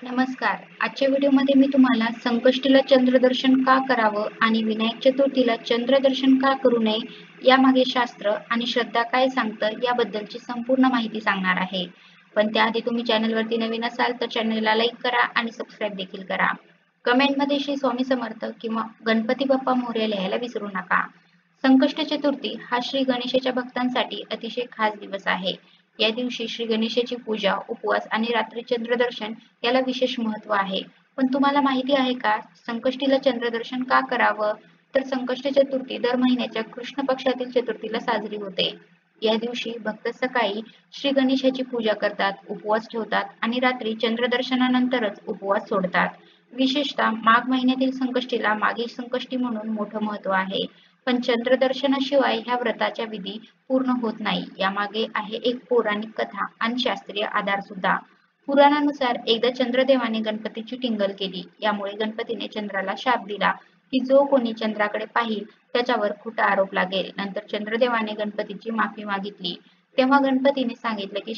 नमस्कार. आजच्या व्हिडिओमध्ये मी तुम्हाला संकष्टीला चंद्रदर्शन का करावं आणि विनायक चतुर्थीला चंद्रदर्शन का करू नये यामागे शास्त्र आणि श्रद्धा काय सांगतं याबद्दलची संपूर्ण माहिती सांगणार आहे. पण त्याआधी तुम्ही चॅनलवरती नवीन असाल तर चॅनलला लाईक करा आणि सबस्क्राईब देखील करा. कमेंटमध्ये श्री स्वामी समर्थ किंवा गणपती बाप्पा मोरया लिहायला विसरू नका. संकष्ट चतुर्थी हा श्री गणेशाच्या भक्तांसाठी अतिशय खास दिवस आहे. या दिवशी श्री गणेशाची पूजा, उपवास आणि रात्री चंद्रदर्शन याला विशेष महत्त्व आहे. पण तुम्हाला माहिती आहे का संकष्टीला चंद्रदर्शन का करावं? तर संकष्ट चतुर्थी दर महिन्याच्या कृष्ण पक्षातील चतुर्थीला साजरी होते. या दिवशी भक्त सकाळी श्री गणेशाची पूजा करतात, उपवास ठेवतात आणि रात्री चंद्रदर्शनानंतरच उपवास सोडतात. विशेषतः माघ महिन्यातील संकष्टीला माघी संकष्टी म्हणून मोठं महत्त्व आहे. पण चंद्रदर्शनाशिवाय ह्या व्रताच्या विधी पूर्ण होत नाही. यामागे आहे एक पौराणिक कथा आणि शास्त्रीय आधार सुद्धा. पुराणानुसार एकदा चंद्रदेवाने गणपतीची टिंगल केली. यामुळे गणपतीने चंद्राला शाप दिला की जो कोणी चंद्राकडे पाहिल त्याच्यावर खोटा आरोप लागेल. नंतर चंद्रदेवाने गणपतीची माफी मागितली. तेव्हा गणपतीने सांगितले की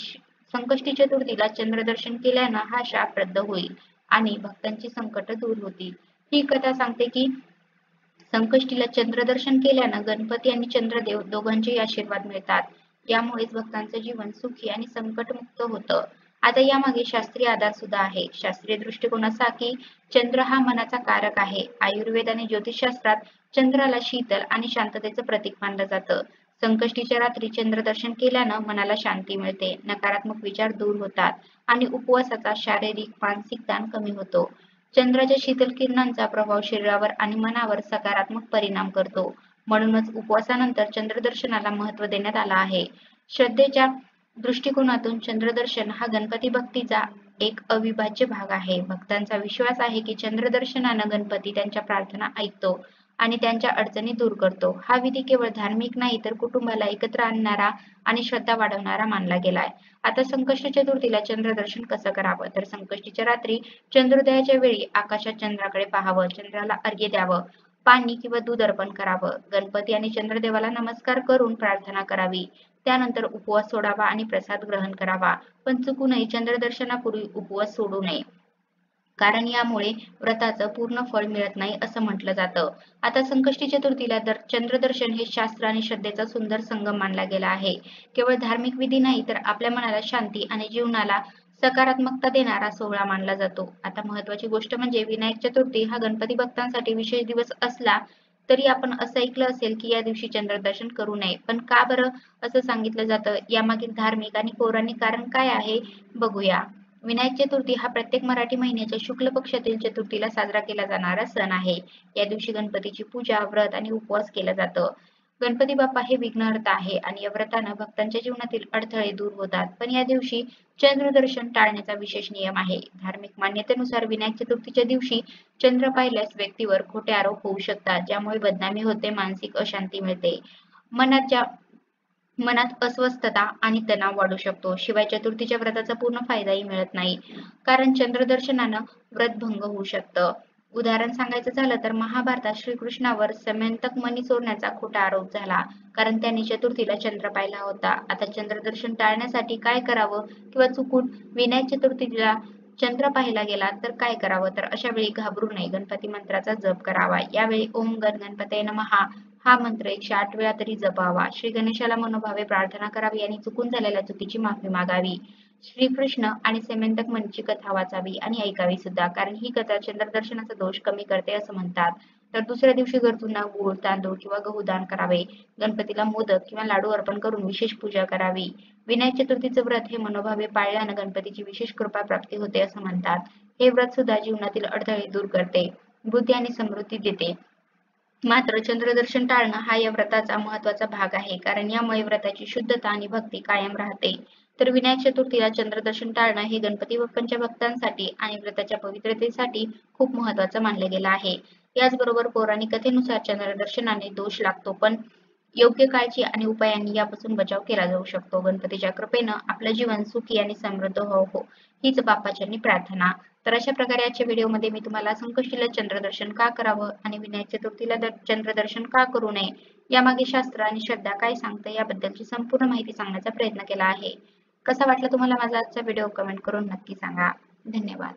संकष्टी चतुर्थीला चंद्रदर्शन केल्यानं हा शाप रद्द होईल आणि भक्तांची संकट दूर होतील. ही कथा सांगते की संकष्टीला चंद्रदर्शन केल्यानं गणपती आणि चंद्रदेव दोघांचेही आशीर्वाद मिळतात. यामुळेच भक्तांचं जीवन सुखी आणि संकटमुक्त होतं. आता यामागे शास्त्रीय आधार सुद्धा आहे. शास्त्रीय दृष्टिकोन असा की चंद्र हा मनाचा कारक आहे. आयुर्वेद आणि ज्योतिषशास्त्रात चंद्राला शीतल आणि शांततेचं प्रतीक मानलं जातं. संकष्टीच्या रात्री चंद्रदर्शन केल्यानं मनाला शांती मिळते, नकारात्मक विचार दूर होतात आणि उपवासाचा शारीरिक मानसिक ताण कमी होतो. चंद्राच्या शीतल किरणांचा प्रभाव शरीरावर आणि मनावर सकारात्मक परिणाम करतो. म्हणूनच उपवासानंतर चंद्रदर्शनाला महत्त्व देण्यात आलं आहे. श्रद्धेच्या दृष्टिकोनातून चंद्रदर्शन हा गणपती भक्तीचा एक अविभाज्य भाग आहे. भक्तांचा विश्वास आहे की चंद्रदर्शनानं गणपती त्यांच्या प्रार्थना ऐकतो आणि त्यांच्या अडचणी दूर करतो. हा विधी केवळ धार्मिक नाही तर कुटुंबाला एकत्र आणणारा आणि श्रद्धा वाढवणारा मानला गेलाय. आता संकष्ट चतुर्थीला चंद्रदर्शन कसं करावं? तर संकष्टीच्या रात्री चंद्रोदयाच्या वेळी आकाशात चंद्राकडे पाहावं, चंद्राला अर्घ्य द्यावं, पाणी किंवा दूध अर्पण करावं, गणपती आणि चंद्रदेवाला नमस्कार करून प्रार्थना करावी. त्यानंतर उपवास सोडावा आणि प्रसाद ग्रहण करावा. पण चुकूनही चंद्रदर्शनापूर्वी उपवास सोडू नये. कारण यामुळे व्रताचं पूर्ण फळ मिळत नाही असं म्हटलं जातं. आता संकष्टी चतुर्थीला चंद्रदर्शन हे शास्त्र आणि श्रद्धेचा सुंदर संगम मानला गेला आहे. केवळ धार्मिक विधी नाही तर आपल्या मनाला शांती आणि जीवनाला सकारात्मकता देणारा सोहळा मानला जातो. आता महत्त्वाची गोष्ट म्हणजे विनायक चतुर्थी हा गणपती भक्तांसाठी विशेष दिवस असला तरी आपण असं ऐकलं असेल की या दिवशी चंद्रदर्शन करू नये. पण का बरं असं सांगितलं जातं? यामागील धार्मिक आणि पौराणिक कारण काय आहे बघूया. विनायक चतुर्थी हा प्रत्येक मराठी महिन्याच्या शुक्ल पक्षातील चतुर्थीला साजरा केला जाणारा सण आहे. या दिवशी गणपतीची पूजा, व्रत आणि उपवास केलं जातं. गणपती बाप्पा हे विघ्नहर्ता आहे आणि या व्रतानं भक्तांच्या जीवनातील अडथळे दूर होतात. पण या दिवशी चंद्रदर्शन टाळण्याचा विशेष नियम आहे. धार्मिक मान्यतेनुसार विनायक चतुर्थीच्या दिवशी चंद्र पाहिल्यास व्यक्तीवर खोटे आरोप होऊ शकतात, ज्यामुळे बदनामी होते, मानसिक अशांती मिळते. मनात अस्वस्थता आणि तणाव वाढू शकतो. शिवाय चतुर्थीच्या व्रताचा पूर्ण फायदाही मिळत नाही. कारण चंद्रदर्शनानं व्रतभंग होऊ शकतं. उदाहरण सांगायचं झालं तर महाभारतात श्रीकृष्णावर समंतक मणी चोरण्याचा खोटा आरोप झाला. कारण त्यांनी चतुर्थीला चंद्र पाहिला होता. आता चंद्रदर्शन टाळण्यासाठी काय करावं किंवा चुकून विनायक चतुर्थीला चंद्र पाहिला गेला तर काय करावं? तर अशा वेळी घाबरू नये. गणपती मंत्राचा जप करावा. यावेळी ओम गणपतये नमः हा मंत्र 108 वेळा तरी जपावा. श्री गणेशाला मनोभावे प्रार्थना करावी आणि चुकून झालेल्या चुकीची माफी मागावी. श्रीकृष्ण आणि सेमंतक मणीची कथा वाचावी आणि ऐकावी सुद्धा. कारण ही कथा चंद्रदर्शनाचा दोष कमी करते असं म्हणतात. तर दुसऱ्या दिवशी गरजूंना गूळ, तांदूळ किंवा गहू दान करावे. गणपतीला मोदक किंवा लाडू अर्पण करून विशेष पूजा करावी. विनायक चतुर्थीचे व्रत हे मनोभावे पाळल्यानं गणपतीची विशेष कृपा प्राप्ती होते असं म्हणतात. हे व्रत सुद्धा जीवनातील अडथळे दूर करते, बुद्धी आणि समृद्धी देते. मात्र चंद्रदर्शन टाळणं हा या व्रताचा महत्त्वाचा भाग आहे. कारण यामुळे व्रताची शुद्धता आणि भक्ती कायम राहते. तर विनायक चतुर्थीला चंद्रदर्शन टाळणं हे गणपती बाप्पांच्या भक्तांसाठी आणि व्रताच्या पवित्रतेसाठी खूप महत्त्वाचं मानलं गेलं आहे. याचबरोबर पौराणिक कथेनुसार चंद्रदर्शनाने दोष लागतो, पण योग्य काळजी आणि उपायांनी यापासून बचाव केला जाऊ शकतो. गणपतीच्या कृपेनं आपलं जीवन सुखी आणि समृद्ध हो हीच बाप्पाच्यांनी प्रार्थना. तर अशा प्रकारे आजच्या व्हिडिओमध्ये मी तुम्हाला संकष्टीला चंद्रदर्शन का करावं आणि विनायक चतुर्थीला चंद्रदर्शन का करू नये यामागे शास्त्र आणि श्रद्धा काय सांगतं याबद्दलची संपूर्ण माहिती सांगण्याचा प्रयत्न केला आहे. कसा वाटला तुम्हाला माझा आजचा व्हिडिओ? कमेंट करून नक्की सांगा. धन्यवाद.